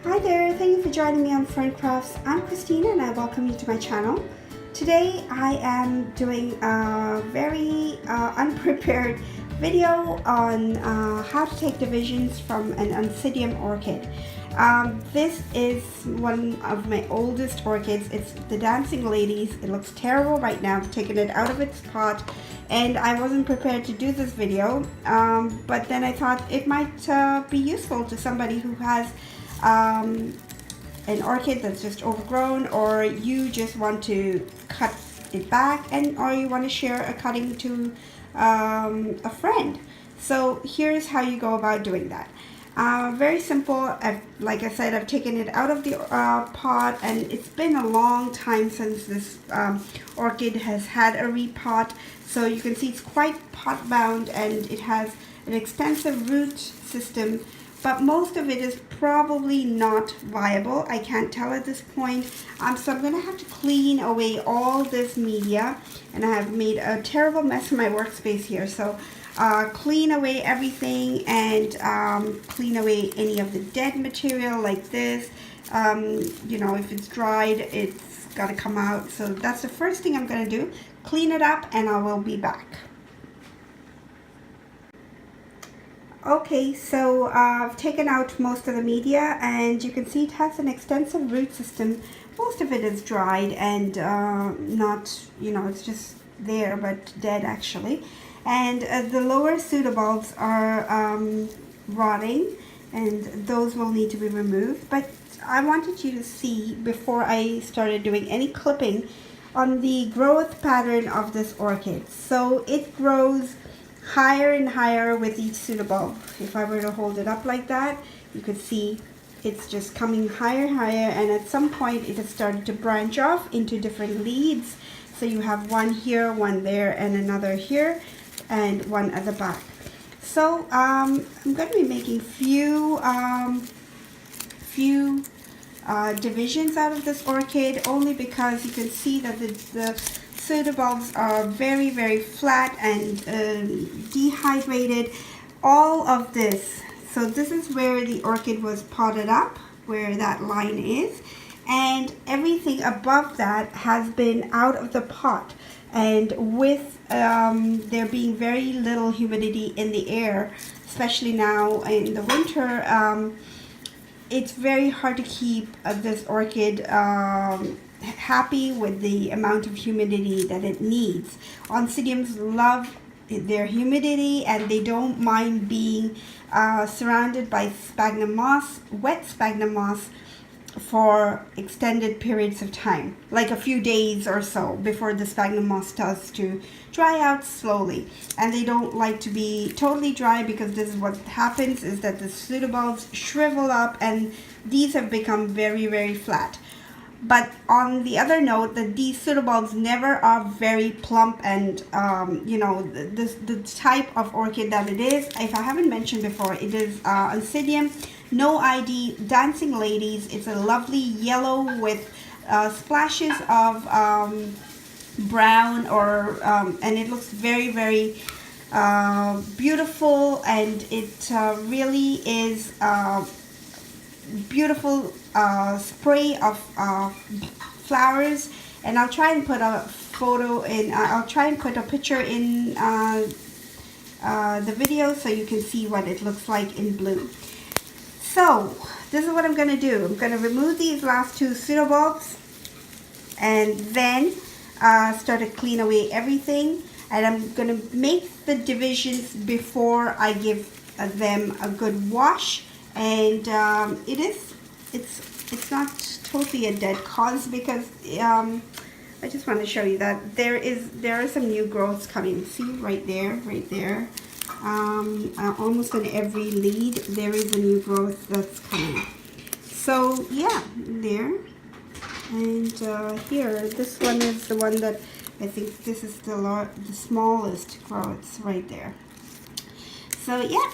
Hi there, thank you for joining me on Ferncrafts. I'm Christina and I welcome you to my channel. Today I am doing a very unprepared video on how to take divisions from an Oncidium orchid. This is one of my oldest orchids. It's the Dancing Ladies. It looks terrible right now. I've taken it out of its pot and I wasn't prepared to do this video, but then I thought it might be useful to somebody who has an orchid that's just overgrown, or you just want to cut it back, or you want to share a cutting to a friend. So here's how you go about doing that. Very simple. Like I said, I've taken it out of the pot, and it's been a long time since this orchid has had a repot. So you can see it's quite pot bound and it has an extensive root system, but most of it is probably not viable. I can't tell at this point. So I'm going to have to clean away all this media, and I have made a terrible mess in my workspace here. So clean away everything and clean away any of the dead material like this. You know, if it's dried, it's got to come out. So that's the first thing I'm going to do. Clean it up and I will be back. Okay, so I've taken out most of the media, and you can see it has an extensive root system. Most of it is dried and not, you know, it's just there but dead actually. And the lower pseudobulbs are rotting, and those will need to be removed. But I wanted you to see, before I started doing any clipping, on the growth pattern of this orchid. So it grows higher and higher with each pseudobulb. If I were to hold it up like that, you could see it's just coming higher and higher, and at some point it has started to branch off into different leads. So you have one here, one there, and another here, and one at the back. So I'm going to be making few divisions out of this orchid, only because you can see that the pseudobulbs are very, very flat and dehydrated. All of this, so this is where the orchid was potted up, where that line is, and everything above that has been out of the pot. And with there being very little humidity in the air, especially now in the winter, it's very hard to keep this orchid happy with the amount of humidity that it needs. Oncidiums love their humidity, and they don't mind being surrounded by sphagnum moss, wet sphagnum moss, for extended periods of time, like a few days or so, before the sphagnum moss starts to dry out slowly. And they don't like to be totally dry, because this is what happens, is that the pseudobulbs shrivel up and these have become very, very flat. But on the other note, that these pseudobulbs never are very plump and you know, the type of orchid that it is, if I haven't mentioned before, it is Oncidium No ID Dancing Ladies. It's a lovely yellow with splashes of brown, or and it looks very, very beautiful, and it really is beautiful spray of flowers. And I'll try and put a photo in, I'll try and put a picture in the video so you can see what it looks like in bloom. So this is what I'm going to do. I'm going to remove these last two pseudobulbs and then start to clean away everything. And I'm going to make the divisions before I give them a good wash. And it's not totally a dead cause, because I just want to show you that there are some new growths coming. See right there, almost on every lead there is a new growth that's coming. So yeah, there, and here, this one is the one that I think this is the smallest growths right there. So yeah,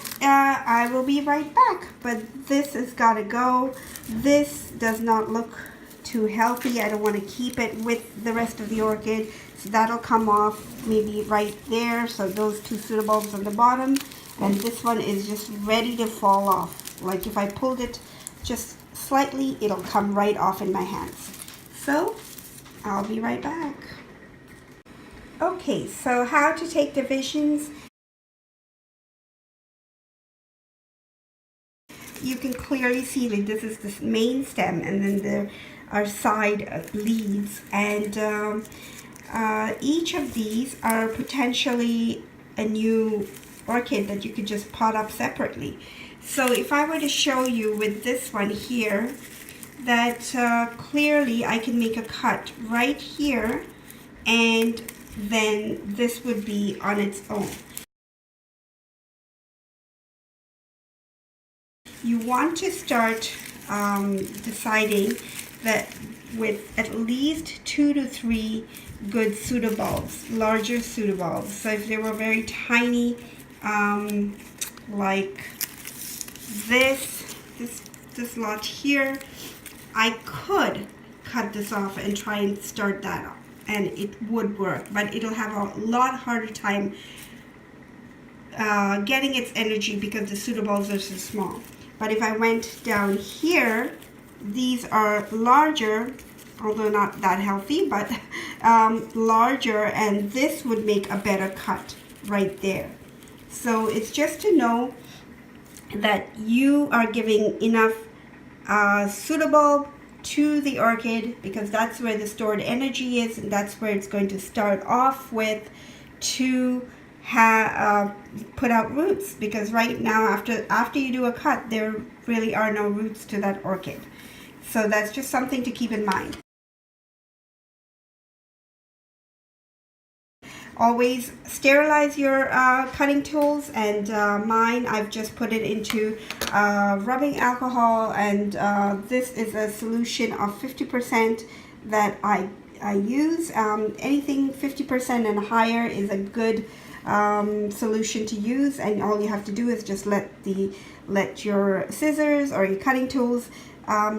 I will be right back, but this has got to go. This does not look too healthy. I don't want to keep it with the rest of the orchid, so that'll come off maybe right there. So those two pseudobulbs on the bottom, and this one is just ready to fall off. Like if I pulled it just slightly, it'll come right off in my hands. So I'll be right back. Okay, so how to take divisions. You can clearly see that this is the main stem, and then there are side leaves, and each of these are potentially a new orchid that you could just pot up separately. So if I were to show you with this one here, that clearly I can make a cut right here, and then this would be on its own. You want to start deciding that with at least 2 to 3 good pseudobulbs, larger pseudobulbs. So if they were very tiny, like this lot here, I could cut this off and try and start that up, and it would work, but it'll have a lot harder time getting its energy because the pseudobulbs are so small. But if I went down here, these are larger, although not that healthy, but larger, and this would make a better cut right there. So it's just to know that you are giving enough pseudobulb to the orchid, because that's where the stored energy is, and that's where it's going to start off with to put out roots, because right now after you do a cut, there really are no roots to that orchid. So that's just something to keep in mind. Always sterilize your cutting tools, and mine, I've just put it into rubbing alcohol, and this is a solution of 50% that I use. Anything 50% and higher is a good solution to use, and all you have to do is just let your scissors or your cutting tools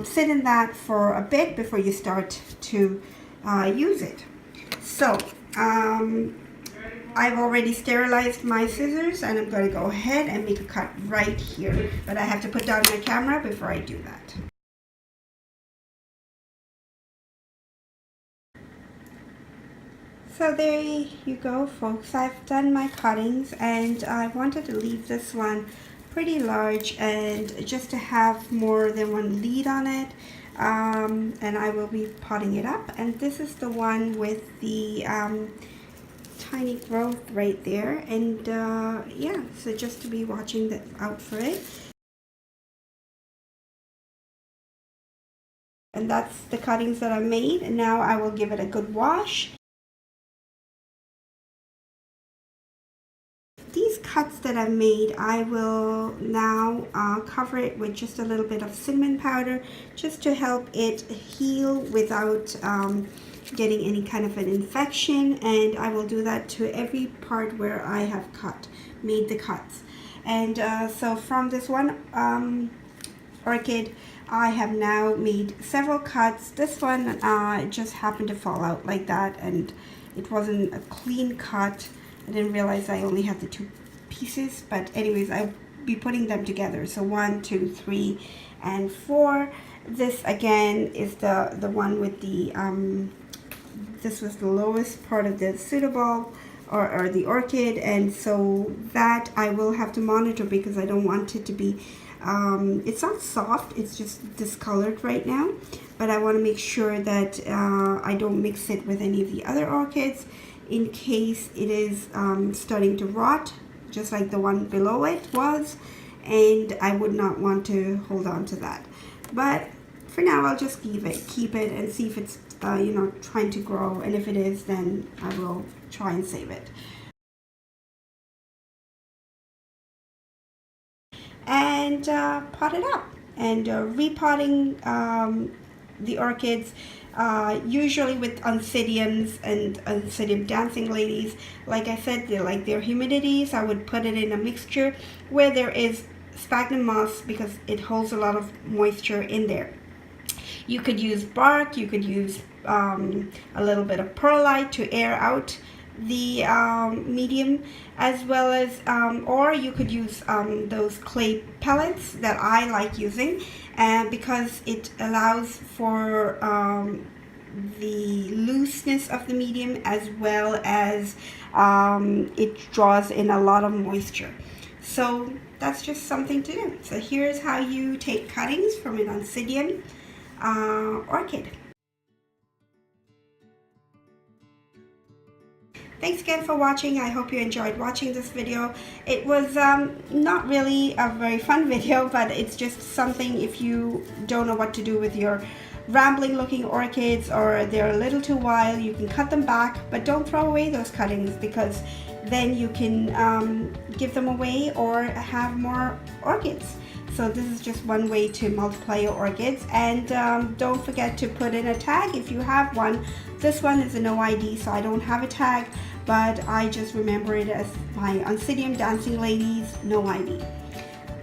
sit in that for a bit before you start to use it. So I've already sterilized my scissors, and I'm going to go ahead and make a cut right here, but I have to put down my camera before I do that. So there you go, folks. I've done my cuttings, and I wanted to leave this one pretty large, and just to have more than one lead on it, and I will be potting it up. And this is the one with the tiny growth right there, and yeah, so just to be watching out for it. And that's the cuttings that I made, and now I will give it a good wash. These cuts that I've made, I will now cover it with just a little bit of cinnamon powder, just to help it heal without getting any kind of an infection. And I will do that to every part where I have made the cuts. And so from this one orchid, I have now made several cuts. This one just happened to fall out like that, and it wasn't a clean cut. I didn't realize I only had the 2 pieces, but anyways, I'll be putting them together. So 1, 2, 3, and 4. This again is the one with the this was the lowest part of the pseudobulb or the orchid, and so that I will have to monitor, because I don't want it to be it's not soft, it's just discolored right now, but I want to make sure that I don't mix it with any of the other orchids, in case it is starting to rot, just like the one below it was, and I would not want to hold on to that. But for now, I'll just keep it and see if it's you know, trying to grow, and if it is, then I will try and save it. And pot it up, and repotting the orchids, usually with Oncidiums and Oncidium dancing ladies. Like I said, they're humidity, so I would put it in a mixture where there is sphagnum moss, because it holds a lot of moisture in there. You could use bark, you could use a little bit of perlite to air out the medium, as well as or you could use those clay pellets that I like using, and because it allows for the looseness of the medium, as well as it draws in a lot of moisture. So that's just something to do. So here's how you take cuttings from an Oncidium orchid. Thanks again for watching. I hope you enjoyed watching this video. It was not really a very fun video, but it's just something if you don't know what to do with your rambling looking orchids, or they're a little too wild, you can cut them back, but don't throw away those cuttings, because then you can give them away or have more orchids. So this is just one way to multiply your orchids. And don't forget to put in a tag if you have one. This one is a no ID, so I don't have a tag, but I just remember it as my Oncidium Dancing Ladies no ID.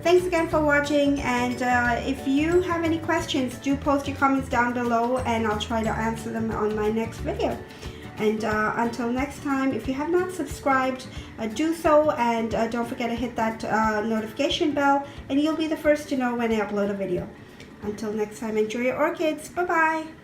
Thanks again for watching, and if you have any questions, do post your comments down below and I'll try to answer them on my next video. And until next time, if you have not subscribed, do so, and don't forget to hit that notification bell, and you'll be the first to know when I upload a video. Until next time, enjoy your orchids. Bye-bye.